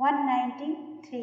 193।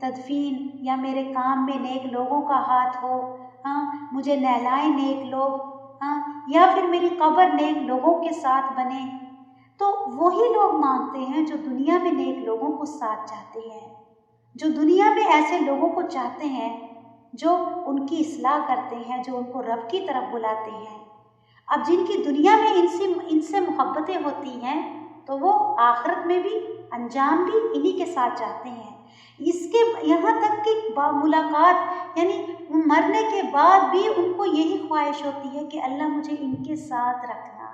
تدفین یا میرے کام میں نیک لوگوں کا ہاتھ ہو، ہاں مجھے نہلائیں نیک لوگ، ہاں یا پھر میری قبر نیک لوگوں کے ساتھ بنے۔ تو وہی لوگ مانگتے ہیں جو دنیا میں نیک لوگوں کو ساتھ چاہتے ہیں، جو دنیا میں ایسے لوگوں کو چاہتے ہیں جو ان کی اصلاح کرتے ہیں، جو ان کو رب کی طرف بلاتے ہیں۔ اب جن کی دنیا میں ان سے محبتیں ہوتی ہیں تو وہ آخرت میں بھی انجام بھی انہی کے ساتھ چاہتے ہیں۔ اس کے یہاں تک کہ ملاقات یعنی مرنے کے بعد بھی ان کو یہی خواہش ہوتی ہے کہ اللہ مجھے ان کے ساتھ رکھنا۔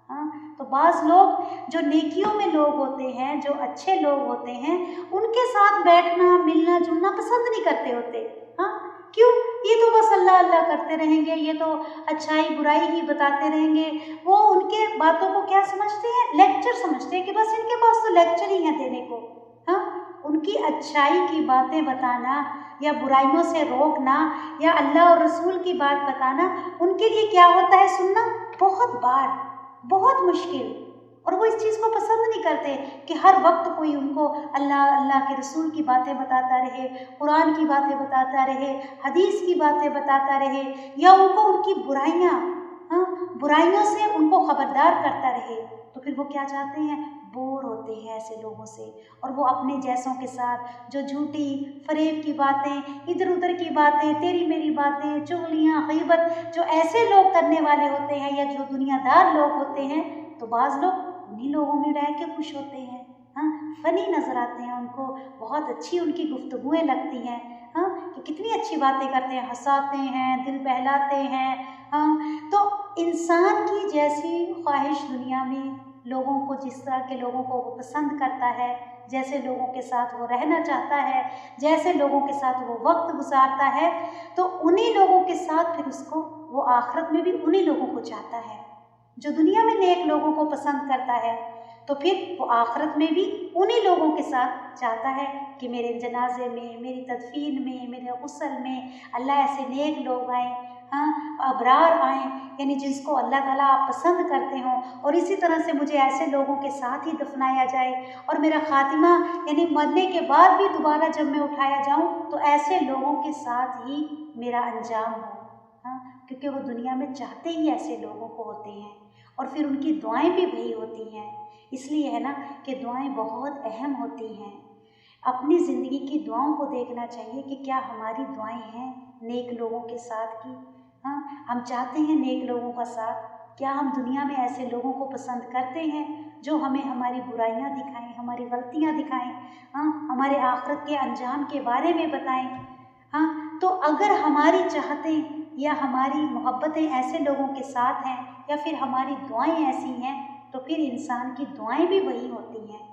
ہاں تو بعض لوگ جو نیکیوں میں لوگ ہوتے ہیں، جو اچھے لوگ ہوتے ہیں، ان کے ساتھ بیٹھنا ملنا جلنا پسند نہیں کرتے ہوتے۔ ہاں کیوں؟ یہ تو بس اللہ اللہ کرتے رہیں گے، یہ تو اچھائی برائی ہی بتاتے رہیں گے۔ وہ ان کے باتوں کو کیا سمجھتے ہیں؟ لیکچر سمجھتے ہیں کہ بس ان کے پاس تو لیکچر ہی ہیں دینے کو۔ ہاں ان کی اچھائی کی باتیں بتانا یا برائیوں سے روکنا یا اللہ اور رسول کی بات بتانا ان کے لیے کیا ہوتا ہے؟ سننا بہت بار، بہت مشکل، اور وہ اس چیز کو پسند نہیں کرتے کہ ہر وقت کوئی ان کو اللہ کے رسول کی باتیں بتاتا رہے، قرآن کی باتیں بتاتا رہے، حدیث کی باتیں بتاتا رہے، یا ان کو ان کی برائیوں سے ان کو خبردار کرتا رہے۔ تو پھر وہ کیا چاہتے ہیں؟ بور ہوتے ہیں ایسے لوگوں سے، اور وہ اپنے جیسوں کے ساتھ جو جھوٹی فریب کی باتیں، ادھر ادھر کی باتیں، تیری میری باتیں، چغلیاں، غیبت، جو ایسے لوگ کرنے والے ہوتے ہیں یا جو دنیا دار لوگ ہوتے ہیں، تو بعض لوگ انہی لوگوں میں رہ کے خوش ہوتے ہیں۔ ہاں فنی نظر آتے ہیں، ان کو بہت اچھی ان کی گفتگویں لگتی ہیں، ہاں کہ کتنی اچھی باتیں کرتے ہیں، ہنساتے ہیں، دل بہلاتے ہیں۔ ہاں تو انسان کی جیسی خواہش دنیا میں لوگوں کو، جس طرح کے لوگوں کو وہ پسند کرتا ہے، جیسے لوگوں کے ساتھ وہ رہنا چاہتا ہے، جیسے لوگوں کے ساتھ وہ وقت گزارتا ہے، تو انہی لوگوں کے ساتھ پھر اس کو وہ آخرت میں بھی انہی لوگوں کو چاہتا ہے۔ جو دنیا میں نیک لوگوں کو پسند کرتا ہے تو پھر وہ آخرت میں بھی انہی لوگوں کے ساتھ چاہتا ہے کہ میرے جنازے میں، میری تدفین میں، میرے غسل میں اللہ ایسے نیک لوگ آئیں، ہاں ابرار آئیں، یعنی جس کو اللہ تعالیٰ آپ پسند کرتے ہوں، اور اسی طرح سے مجھے ایسے لوگوں کے ساتھ ہی دفنایا جائے، اور میرا خاتمہ یعنی مرنے کے بعد بھی دوبارہ جب میں اٹھایا جاؤں تو ایسے لوگوں کے ساتھ ہی میرا انجام ہو۔ ہاں کیونکہ وہ دنیا میں چاہتے ہی ایسے لوگوں کو ہوتے ہیں، اور پھر ان کی دعائیں بھی وہی ہوتی ہیں۔ اس لیے ہے نا کہ دعائیں بہت اہم ہوتی ہیں۔ اپنی زندگی کی دعاؤں کو دیکھنا چاہیے کہ کیا ہماری دعائیں ہیں نیک لوگوں کے ساتھ کی؟ ہاں ہم چاہتے ہیں نیک لوگوں کا ساتھ؟ کیا ہم دنیا میں ایسے لوگوں کو پسند کرتے ہیں جو ہمیں ہماری برائیاں دکھائیں، ہماری غلطیاں دکھائیں، ہاں ہمارے آخرت کے انجام کے بارے میں بتائیں؟ ہاں تو اگر ہماری چاہتیں یا ہماری محبتیں ایسے لوگوں کے ساتھ ہیں، یا پھر ہماری دعائیں ایسی ہیں، تو پھر انسان کی دعائیں بھی وہی ہوتی ہیں۔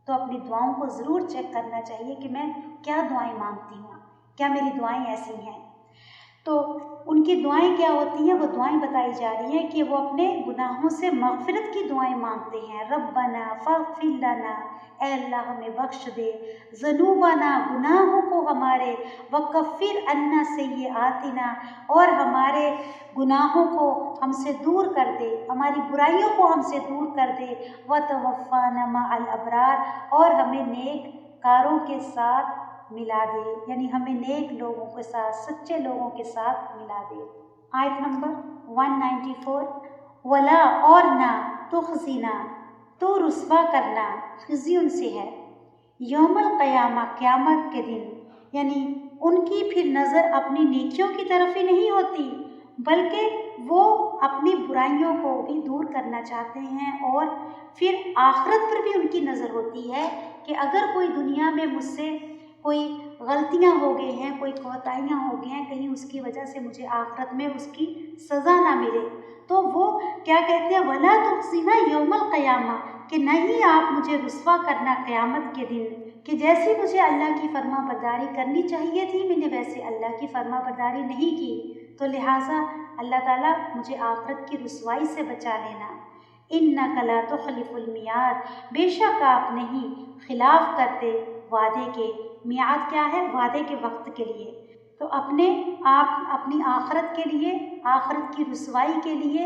تو اپنی دعاؤں کو ضرور چیک کرنا چاہیے کہ میں کیا دعائیں مانگتی ہوں، کیا میری دعائیں ایسی ہیں۔ تو ان کی دعائیں کیا ہوتی ہیں؟ وہ دعائیں بتائی جا رہی ہیں کہ وہ اپنے گناہوں سے مغفرت کی دعائیں مانگتے ہیں۔ ربنا فاغفر لنا، اے اللہ ہمیں بخش دے، ذنوبنا گناہوں کو ہمارے، وکفر عنا سیئاتنا اور ہمارے گناہوں کو ہم سے دور کر دے، ہماری برائیوں کو ہم سے دور کر دے، وتوفانا مع الابرار اور ہمیں نیک کاروں کے ساتھ ملا دے، یعنی ہمیں نیک لوگوں کے ساتھ، سچے لوگوں کے ساتھ ملا دے۔ آیت نمبر 194، ولا اور نہ، تخزینا تو رسوا کرنا، خزی ان سے ہے، یوم القیامہ قیامت کے دن، یعنی ان کی پھر نظر اپنی نیکیوں کی طرف ہی نہیں ہوتی، بلکہ وہ اپنی برائیوں کو بھی دور کرنا چاہتے ہیں، اور پھر آخرت پر بھی ان کی نظر ہوتی ہے کہ اگر کوئی دنیا میں مجھ سے کوئی غلطیاں ہو گئی ہیں، کوئی کوتاہیاں ہو گئی ہیں، کہیں اس کی وجہ سے مجھے آخرت میں اس کی سزا نہ ملے، تو وہ کیا کہتے ہیں؟ ولا تخزینا یوم القیامہ، کہ نہیں آپ مجھے رسوا کرنا قیامت کے دن، کہ جیسی مجھے اللہ کی فرما برداری کرنی چاہیے تھی میں نے ویسے اللہ کی فرما برداری نہیں کی، تو لہٰذا اللہ تعالیٰ مجھے آخرت کی رسوائی سے بچا لینا۔ انک لا تخلف المیعاد، بے شک آپ نہیں خلاف کرتے وعدے کے۔ میعاد کیا ہے؟ وعدے کے وقت کے لیے۔ تو آپ اپنی آخرت کے لیے، آخرت کی رسوائی کے لیے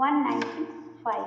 195।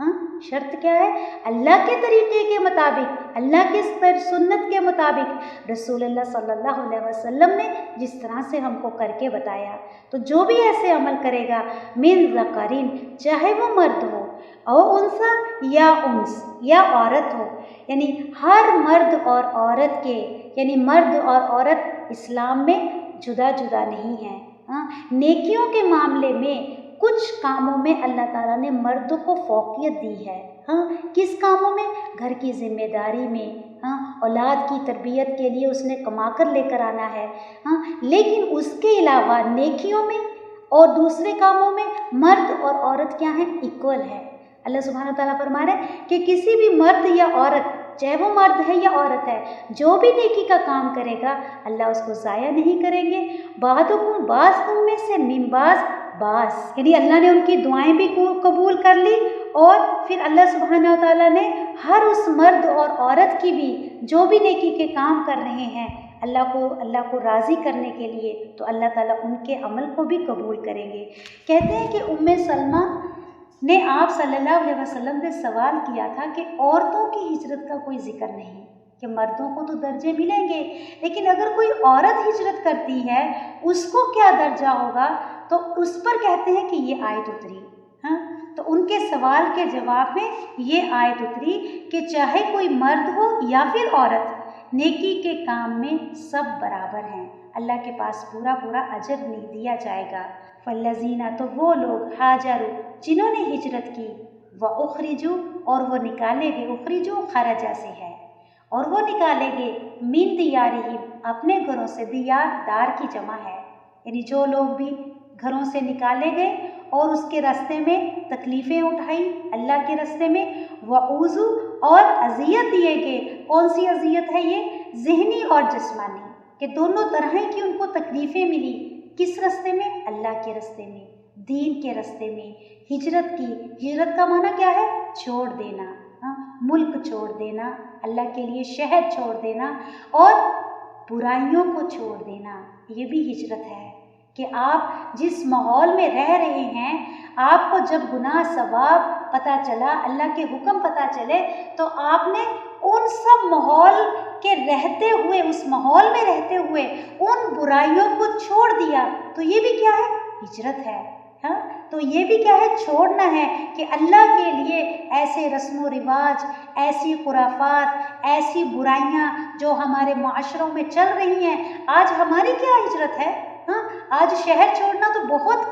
ہاں شرط کیا ہے؟ اللہ کے طریقے کے مطابق، اللہ کے سنت کے مطابق، رسول اللہ صلی اللہ علیہ وسلم نے جس طرح سے ہم کو کر کے بتایا۔ تو جو بھی ایسے عمل کرے گا، من ذکرین، چاہے وہ مرد ہو، او انثی یا انس یا عورت ہو، یعنی ہر مرد اور عورت کے، یعنی مرد اور عورت اسلام میں جدا جدا نہیں ہیں۔ ہاں نیکیوں کے معاملے میں کچھ کاموں میں اللہ تعالیٰ نے مرد کو فوقیت دی ہے۔ ہاں کس کاموں میں؟ گھر کی ذمہ داری میں، ہاں اولاد کی تربیت کے لیے اس نے کما کر لے کر آنا ہے، ہاں لیکن اس کے علاوہ نیکیوں میں اور دوسرے کاموں میں مرد اور عورت کیا ہیں؟ ایکول ہے۔ اللہ سبحانہ تعالیٰ فرما رہے ہیں کہ کسی بھی مرد یا عورت، چاہے وہ مرد ہے یا عورت ہے، جو بھی نیکی کا کام کرے گا اللہ اس کو ضائع نہیں کریں گے۔ بعضکم، بعض تم میں سے، من بعض، یعنی اللہ نے ان کی دعائیں بھی قبول کر لی، اور پھر اللہ سبحانہ تعالیٰ نے ہر اس مرد اور عورت کی بھی جو بھی نیکی کے کام کر رہے ہیں اللہ کو راضی کرنے کے لیے، تو اللہ تعالیٰ ان کے عمل کو بھی قبول کریں گے۔ کہتے ہیں کہ ام سلمہ نے آپ صلی اللہ علیہ وسلم سے سوال کیا تھا کہ عورتوں کی ہجرت کا کوئی ذکر نہیں، کہ مردوں کو تو درجے ملیں گے، لیکن اگر کوئی عورت ہجرت کرتی ہے اس کو کیا درجہ ہوگا؟ تو اس پر کہتے ہیں کہ یہ آیت اتری۔ ہاں تو ان کے سوال کے جواب میں یہ آیت اتری کہ چاہے کوئی مرد ہو یا پھر عورت، نیکی کے کام میں سب برابر ہیں، اللہ کے پاس پورا اجر نہیں دیا جائے گا۔ فالذین، تو وہ لوگ، ہاجروا، جنہوں نے ہجرت کی، واخرجوا، اور وہ نکالے گئے، اخرجوا خرجہ سے ہے، اور وہ نکالے گئے، من دیارہم، اپنے گھروں سے، دیار دار کی جمع ہے، یعنی جو لوگ بھی گھروں سے نکالے گئے اور اس کے راستے میں تکلیفیں اٹھائی اللہ کے راستے میں، وعوذوا، اور اذیت دیے گئے۔ کون سی اذیت ہے یہ؟ ذہنی اور جسمانی، کہ دونوں طرح کی ان کو تکلیفیں ملی۔ کس راستے میں؟ اللہ کے راستے میں، دین کے راستے میں ہجرت کی۔ ہجرت کا معنی کیا ہے؟ چھوڑ دینا، ملک چھوڑ دینا، اللہ کے لیے شہر چھوڑ دینا اور برائیوں کو چھوڑ دینا، یہ بھی ہجرت ہے۔ کہ آپ جس ماحول میں رہ رہے ہیں، آپ کو جب گناہ ثواب پتہ چلا، اللہ کے حکم پتہ چلے، تو آپ نے ان سب ماحول کے رہتے ہوئے، اس ماحول میں رہتے ہوئے ان برائیوں کو چھوڑ دیا، تو یہ بھی کیا ہے؟ ہجرت ہے۔ ہاں تو یہ بھی کیا ہے؟ چھوڑنا ہے، کہ اللہ کے لیے ایسے رسم و رواج، ایسی خرافات، ایسی برائیاں جو ہمارے معاشروں میں چل رہی ہیں، آج ہماری کیا ہجرت ہے؟ ہاں آج شہر چھوڑنا تو بہت،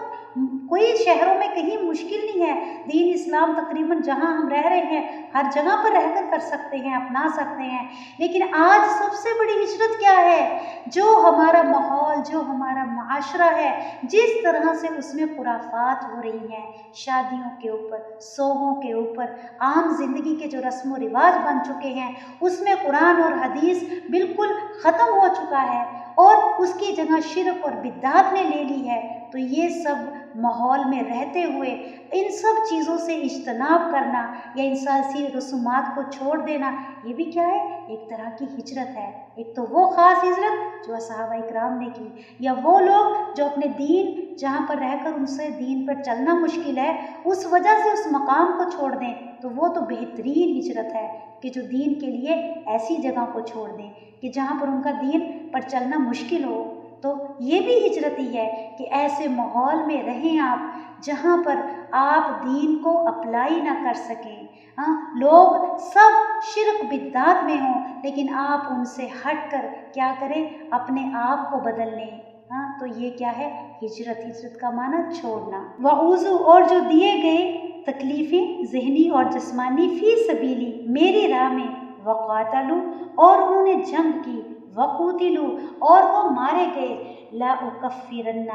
کوئی شہروں میں کہیں مشکل نہیں ہے، دین اسلام تقریباً جہاں ہم رہ رہے ہیں ہر جگہ پر رہ کر سکتے ہیں، اپنا سکتے ہیں، لیکن آج سب سے بڑی ہجرت کیا ہے؟ جو ہمارا ماحول، جو ہمارا معاشرہ ہے، جس طرح سے اس میں خرافات ہو رہی ہیں، شادیوں کے اوپر، سوگوں کے اوپر، عام زندگی کے جو رسم و رواج بن چکے ہیں، اس میں قرآن اور حدیث بالکل ختم ہو چکا ہے، اور اس کی جگہ شرک اور بدعات نے لے لی ہے۔ تو یہ سب ماحول میں رہتے ہوئے ان سب چیزوں سے اجتناب کرنا یا ان ساری رسومات کو چھوڑ دینا، یہ بھی کیا ہے؟ ایک طرح کی ہجرت ہے۔ ایک تو وہ خاص ہجرت جو صحابہ اکرام نے کی، یا وہ لوگ جو اپنے دین جہاں پر رہ کر ان سے دین پر چلنا مشکل ہے، اس وجہ سے اس مقام کو چھوڑ دیں، تو وہ تو بہترین ہجرت ہے، کہ جو دین کے لیے ایسی جگہ کو چھوڑ دیں کہ جہاں پر ان کا دین پر چلنا مشکل ہو۔ تو یہ بھی ہجرت ہی ہے کہ ایسے ماحول میں رہیں آپ جہاں پر آپ دین کو اپلائی نہ کر سکیں، ہاں لوگ سب شرک بدعات میں ہوں، لیکن آپ ان سے ہٹ کر کیا کریں؟ اپنے آپ کو بدل لیں۔ ہاں تو یہ کیا ہے؟ ہجرت۔ ہجرت کا معنی چھوڑنا۔ وعوذوا، اور جو دیے گئے تکلیفیں ذہنی اور جسمانی، فی سبیلی، میری راہ میں، وقاتلوا، اور انہوں نے جنگ کی، وقوتلوا، اور وہ مارے گئے، لا اکفرن،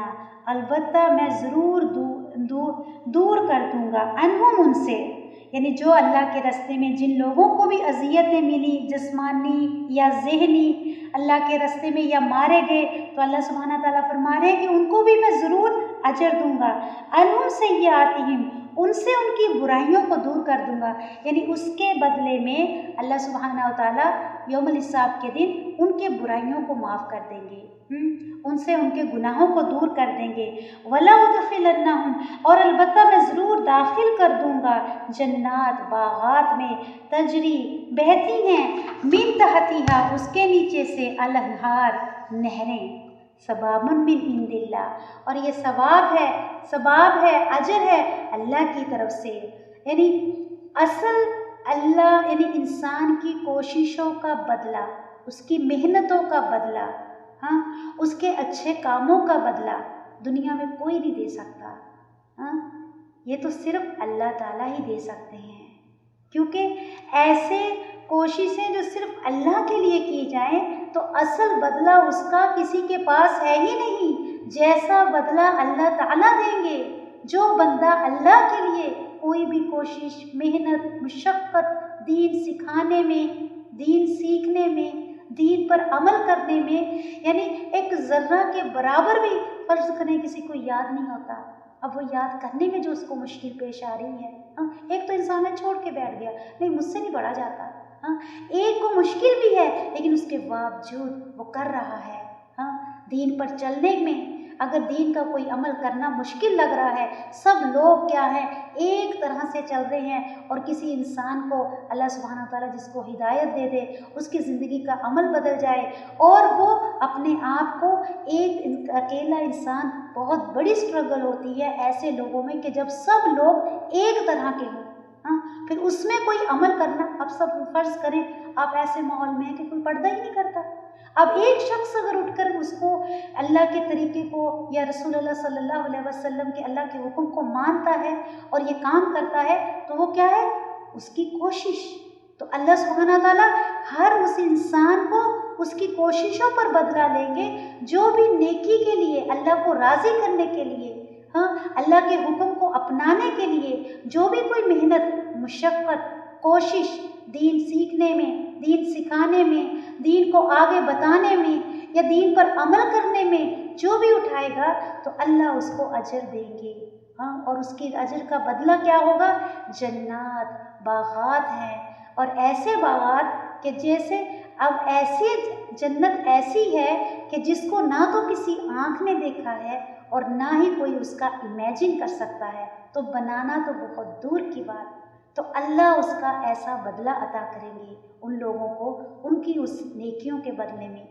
البتہ میں ضرور دور کر دوں گا، عنہم، ان سے، یعنی جو اللہ کے راستے میں جن لوگوں کو بھی اذیتیں ملی، جسمانی یا ذہنی، اللہ کے راستے میں یا مارے گئے، تو اللہ سبحانہ تعالیٰ فرما رہے ہیں کہ ان کو بھی میں ضرور اجر دوں گا، عنہم سیئاتہم، ان سے ان کی برائیوں کو دور کر دوں گا، یعنی اس کے بدلے میں اللہ سبحانہ و تعالیٰ یوم الحساب کے دن ان کے برائیوں کو معاف کر دیں گے، ان سے ان کے گناہوں کو دور کر دیں گے۔ وَلَأُدْخِلَنَّهُمْ، اور البتہ میں ضرور داخل کر دوں گا جنات، باغات میں، تجری بہتی ہیں، من تحتها، اس کے نیچے سے، الانہار، نہریں، ثواب من عند اللہ، اور یہ ثواب ہے، اجر ہے اللہ کی طرف سے، یعنی اصل اللہ، یعنی انسان کی کوششوں کا بدلہ، اس کی محنتوں کا بدلہ، اس کے اچھے کاموں کا بدلہ دنیا میں کوئی نہیں دے سکتا، یہ تو صرف اللہ تعالیٰ ہی دے سکتے ہیں، کیونکہ ایسے کوششیں جو صرف اللہ کے لیے کی جائیں تو اصل بدلہ اس کا کسی کے پاس ہے ہی نہیں، جیسا بدلہ اللہ تعالیٰ دیں گے۔ جو بندہ اللہ کے لیے کوئی بھی کوشش، محنت، مشقت دین سکھانے میں، دین سیکھنے میں، دین پر عمل کرنے میں، یعنی ایک ذرہ کے برابر بھی فرض کریں کسی کو یاد نہیں ہوتا، اب وہ یاد کرنے میں جو اس کو مشکل پیش آ رہی ہے، ایک تو انسان نے چھوڑ کے بیٹھ گیا، نہیں مجھ سے نہیں پڑھا جاتا، ایک کو مشکل بھی ہے لیکن اس کے باوجود وہ کر رہا ہے، دین پر چلنے میں اگر دین کا کوئی عمل کرنا مشکل لگ رہا ہے، سب لوگ کیا ہیں ایک طرح سے چل رہے ہیں، اور کسی انسان کو اللہ سبحانہ تعالیٰ جس کو ہدایت دے دے، اس کی زندگی کا عمل بدل جائے اور وہ اپنے آپ کو ایک اکیلا انسان، بہت بڑی سٹرگل ہوتی ہے ایسے لوگوں میں کہ جب سب لوگ ایک طرح کے ہوں، پھر اس میں کوئی عمل کرنا، اب سب فرض کریں آپ ایسے ماحول میں ہیں کہ کوئی پردہ ہی نہیں کرتا، اب ایک شخص اگر اٹھ کر اس کو اللہ کے طریقے کو یا رسول اللہ صلی اللہ علیہ وسلم کے اللہ کے حکم کو مانتا ہے اور یہ کام کرتا ہے تو وہ کیا ہے، اس کی کوشش، تو اللہ سبحانہ تعالیٰ ہر اس انسان کو اس کی کوششوں پر بدلہ لیں گے، جو بھی نیکی کے لیے، اللہ کو راضی کرنے کے لیے، اللہ کے حکم کو اپنانے کے لیے جو بھی کوئی محنت، مشقت، کوشش دین سیکھنے میں، دین سکھانے میں، دین کو آگے بتانے میں یا دین پر عمل کرنے میں جو بھی اٹھائے گا تو اللہ اس کو اجر دیں گے، اور اس کے اجر کا بدلہ کیا ہوگا، جنات، باغات ہیں، اور ایسے باغات کہ جیسے اب ایسی جنت ایسی ہے کہ جس کو نہ تو کسی آنکھ نے دیکھا ہے اور نہ ہی کوئی اس کا امیجن کر سکتا ہے، تو بنانا تو بہت دور کی بات، تو اللہ اس کا ایسا بدلہ عطا کریں گے ان لوگوں کو، ان کی اس نیکیوں کے بدلے میں،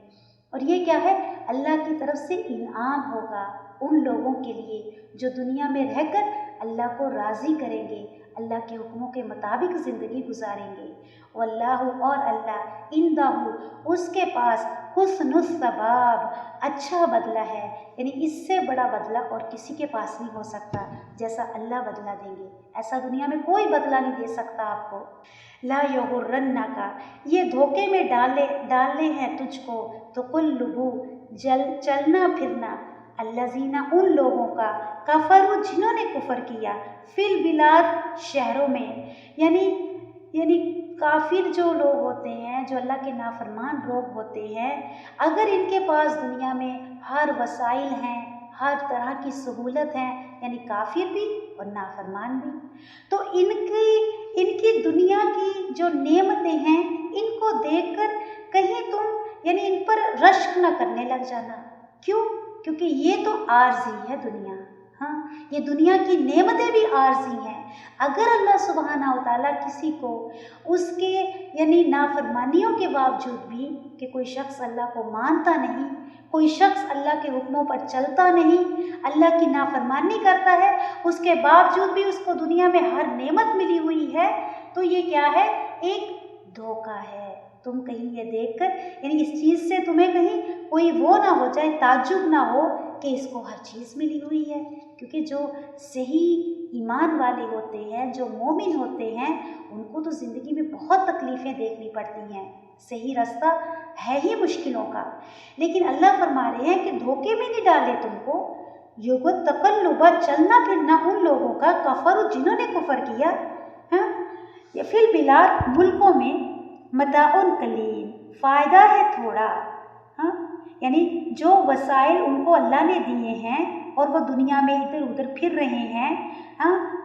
اور یہ کیا ہے، اللہ کی طرف سے انعام ہوگا ان لوگوں کے لیے جو دنیا میں رہ کر اللہ کو راضی کریں گے، اللہ کے حکموں کے مطابق زندگی گزاریں گے۔ واللہ، اور اللہ، عندہ، اس کے پاس، حسن الثواب، اچھا بدلہ ہے، یعنی اس سے بڑا بدلہ اور کسی کے پاس نہیں ہو سکتا جیسا اللہ بدلہ دیں گے، ایسا دنیا میں کوئی بدلہ نہیں دے سکتا آپ کو۔ لا یغرنک، یہ دھوکے میں ڈالنے ہیں تجھ کو، تو قلبو، چلنا پھرنا، الذین، ان لوگوں کا، کفروا، جنہوں نے کفر کیا، فی البلاد، شہروں میں، یعنی کافر جو لوگ ہوتے ہیں، جو اللہ کے نافرمان لوگ ہوتے ہیں، اگر ان کے پاس دنیا میں ہر وسائل ہیں، ہر طرح کی سہولت ہے، یعنی کافر بھی اور نافرمان بھی، تو ان کی دنیا کی جو نعمتیں ہیں ان کو دیکھ کر کہیں تم یعنی ان پر رشک نہ کرنے لگ جانا، کیوں؟ کیونکہ یہ تو عارضی ہے دنیا، یہ دنیا کی نعمتیں بھی عارضی ہیں، اگر اللہ سبحانہ و تعالیٰ کسی کو اس کے یعنی نافرمانیوں کے باوجود بھی، کہ کوئی شخص اللہ کو مانتا نہیں، کوئی شخص اللہ کے حکموں پر چلتا نہیں، اللہ کی نافرمانی کرتا ہے، اس کے باوجود بھی اس کو دنیا میں ہر نعمت ملی ہوئی ہے، تو یہ کیا ہے، ایک دھوکہ ہے۔ تم کہیں یہ دیکھ کر یعنی اس چیز سے تمہیں کہیں کوئی وہ نہ ہو جائے، تعجب نہ ہو کہ اس کو ہر چیز ملی ہوئی ہے، کیونکہ جو صحیح ایمان والے ہوتے ہیں، جو مومن ہوتے ہیں، ان کو تو زندگی میں بہت تکلیفیں دیکھنی پڑتی ہیں، صحیح رستہ ہے ہی مشکلوں کا، لیکن اللہ فرما رہے ہیں کہ دھوکے میں نہیں ڈالے تم کو، یوگت تقلبہ، چلنا پھرنا ان لوگوں کا، کفر، جنہوں نے کفر کیا، یا فی البلاد، ملکوں میں، متاع قلیل، فائدہ ہے تھوڑا، یعنی جو وسائل ان کو اللہ نے دیے ہیں اور وہ دنیا میں ادھر ادھر پھر رہے ہیں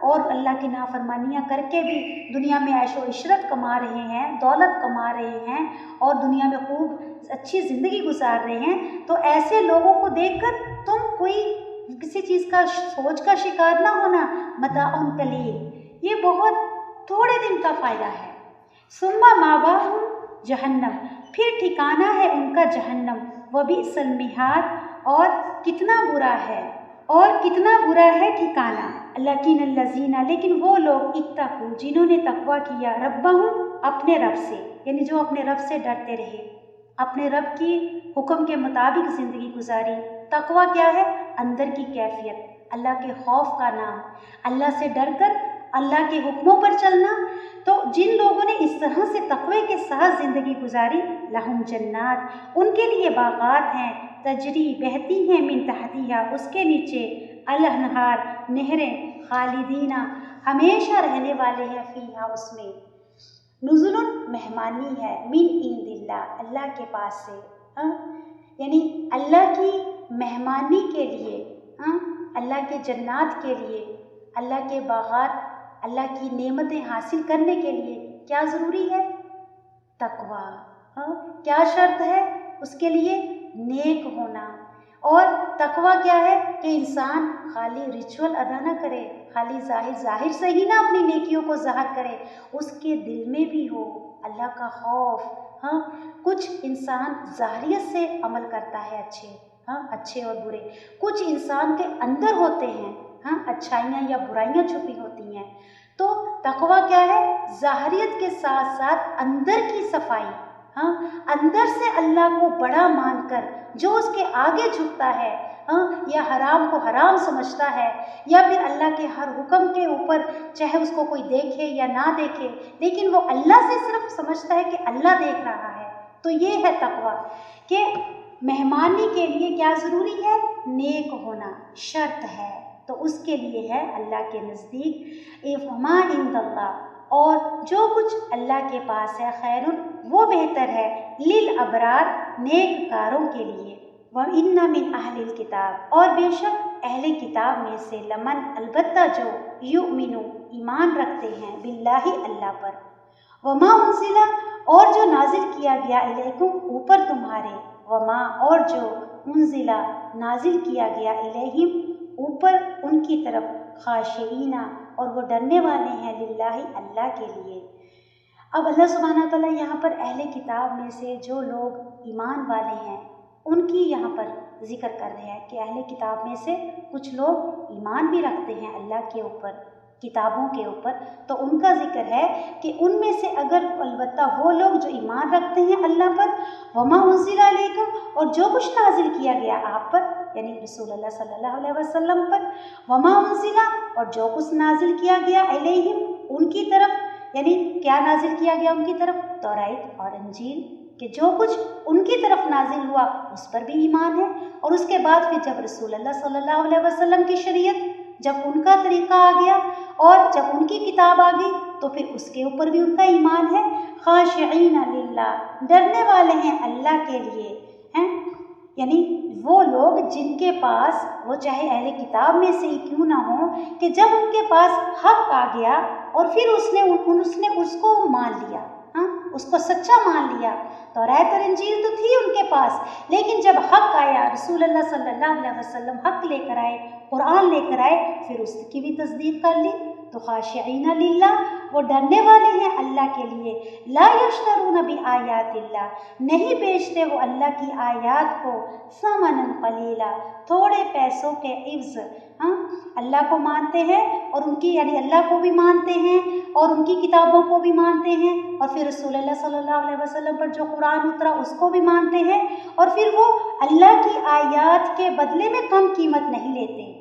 اور اللہ کی نافرمانیاں کر کے بھی دنیا میں عیش و عشرت کما رہے ہیں، دولت کما رہے ہیں اور دنیا میں خوب اچھی زندگی گزار رہے ہیں، تو ایسے لوگوں کو دیکھ کر تم کوئی کسی چیز کا سوچ کا شکار نہ ہونا۔ متاع قلیل، یہ بہت تھوڑے دن کا فائدہ ہے۔ ثم مأواہم جہنم، پھر ٹھکانہ ہے ان کا جہنم، وبئس المہاد، اور کتنا برا ہے ٹھکانہ۔ لیکن الذین، لیکن وہ لوگ اتقوا، جنہوں نے تقوی کیا، ربہم، اپنے رب سے، یعنی جو اپنے رب سے ڈرتے رہے، اپنے رب کی حکم کے مطابق زندگی گزاری۔ تقوی کیا ہے؟ اندر کی کیفیت، اللہ کے خوف کا نام، اللہ سے ڈر کر اللہ کے حکموں پر چلنا۔ تو جن لوگوں نے اس طرح سے تقوی کے ساتھ زندگی گزاری، لہم جنات، ان کے لیے باغات ہیں، تجری، بہتی ہیں، من تحتہا، اس کے نیچے، الانہار، نہریں، خالدین، ہمیشہ رہنے والے ہیں، فیہا، اس میں، نزل، مہمانی ہے، من عند اللہ، اللہ کے پاس سے، یعنی اللہ کی مہمانی کے لیے، اللہ کے جنات کے لیے، اللہ کے باغات، اللہ کی نعمتیں حاصل کرنے کے لیے کیا ضروری ہے؟ تقوی۔ کیا شرط ہے اس کے لیے؟ نیک ہونا۔ اور تقوی کیا ہے؟ کہ انسان خالی ریچول ادا نہ کرے، خالی ظاہر سے ہی نہ اپنی نیکیوں کو ظاہر کرے، اس کے دل میں بھی ہو اللہ کا خوف۔ کچھ انسان ظاہریت سے عمل کرتا ہے، اچھے اور برے، کچھ انسان کے اندر ہوتے ہیں اچھائیاں یا برائیاں چھپی ہوتی ہیں۔ تو تقوی کیا ہے؟ ظاہریت کے ساتھ ساتھ اندر کی صفائی، اندر سے اللہ کو بڑا مان کر جو اس کے آگے جھکتا ہے، یا حرام کو حرام سمجھتا ہے، یا پھر اللہ کے ہر حکم کے اوپر چاہے اس کو کوئی دیکھے یا نہ دیکھے لیکن وہ اللہ سے صرف سمجھتا ہے کہ اللہ دیکھ رہا ہے، تو یہ ہے تقوی۔ کہ مہمانی کے لیے کیا ضروری ہے؟ نیک ہونا شرط ہے، تو اس کے لیے ہے اللہ کے نزدیک ما عند اللہ، اور جو کچھ اللہ کے پاس ہے، خیر، وہ بہتر ہے، للابرار، نیک کاروں کے لیے۔ وَإِنَّ مِنْ أَهْلِ الْكِتَابِ، اور بے شک اہل کتاب میں سے، لمن، البتہ جو، یؤمنو، ایمان رکھتے ہیں، باللہ، اللہ پر، وما انزل، اور جو نازل کیا گیا، الیکم، اوپر تمہارے، وما، اور جو، انزل، نازل کیا گیا، الیہم، اوپر ان کی طرف، خاشعین، اور وہ ڈرنے والے ہیں، للہ، اللہ کے لیے۔ اب اللہ سبحانہ تعالیٰ یہاں پر اہل کتاب میں سے جو لوگ ایمان والے ہیں ان کی یہاں پر ذکر کر رہے ہیں کہ اہل کتاب میں سے کچھ لوگ ایمان بھی رکھتے ہیں اللہ کے اوپر، کتابوں کے اوپر، تو ان کا ذکر ہے کہ ان میں سے اگر البتہ وہ لوگ جو ایمان رکھتے ہیں اللہ پر، وما انزل علیکم، اور جو کچھ نازل کیا گیا آپ پر، یعنی رسول اللہ صلی اللہ علیہ وسلم پر، وما انزل، اور جو کچھ نازل کیا گیا، علیہم، ان کی طرف، یعنی کیا نازل کیا گیا ان کی طرف؟ توریت اور انجیل، کہ جو کچھ ان کی طرف نازل ہوا اس پر بھی ایمان ہے، اور اس کے بعد پھر جب رسول اللہ صلی اللہ علیہ وسلم کی شریعت، جب ان کا طریقہ آ گیا اور جب ان کی کتاب آ گئی تو پھر اس کے اوپر بھی ان کا ایمان ہے۔ خاشعین للہ، ڈرنے والے ہیں اللہ کے لیے، ہیں، یعنی وہ لوگ جن کے پاس، وہ چاہے اہل کتاب میں سے ہی کیوں نہ ہوں، کہ جب ان کے پاس حق آ گیا اور پھر اس نے اس کو مان لیا، اس کو سچا مان لیا، توریت اور انجیل تو تھی ان کے پاس، لیکن جب حق آیا، رسول اللہ صلی اللہ علیہ وسلم حق لے کر آئے، قرآن لے کر آئے، پھر اس کی بھی تصدیق کر لی، تو خاشعین للہ، وہ ڈرنے والے ہیں اللہ کے لیے، لا یشترون بآیات اللہ، نہیں بیچتے وہ اللہ کی آیات کو، ثمنا قلیلا، تھوڑے پیسوں کے عوض، اللہ کو مانتے ہیں اور ان کی، یعنی اللہ کو بھی مانتے ہیں اور ان کی کتابوں کو بھی مانتے ہیں، اور پھر رسول اللہ صلی اللہ علیہ وسلم پر جو قرآن اترا اس کو بھی مانتے ہیں، اور پھر وہ اللہ کی آیات کے بدلے میں کم قیمت نہیں لیتے۔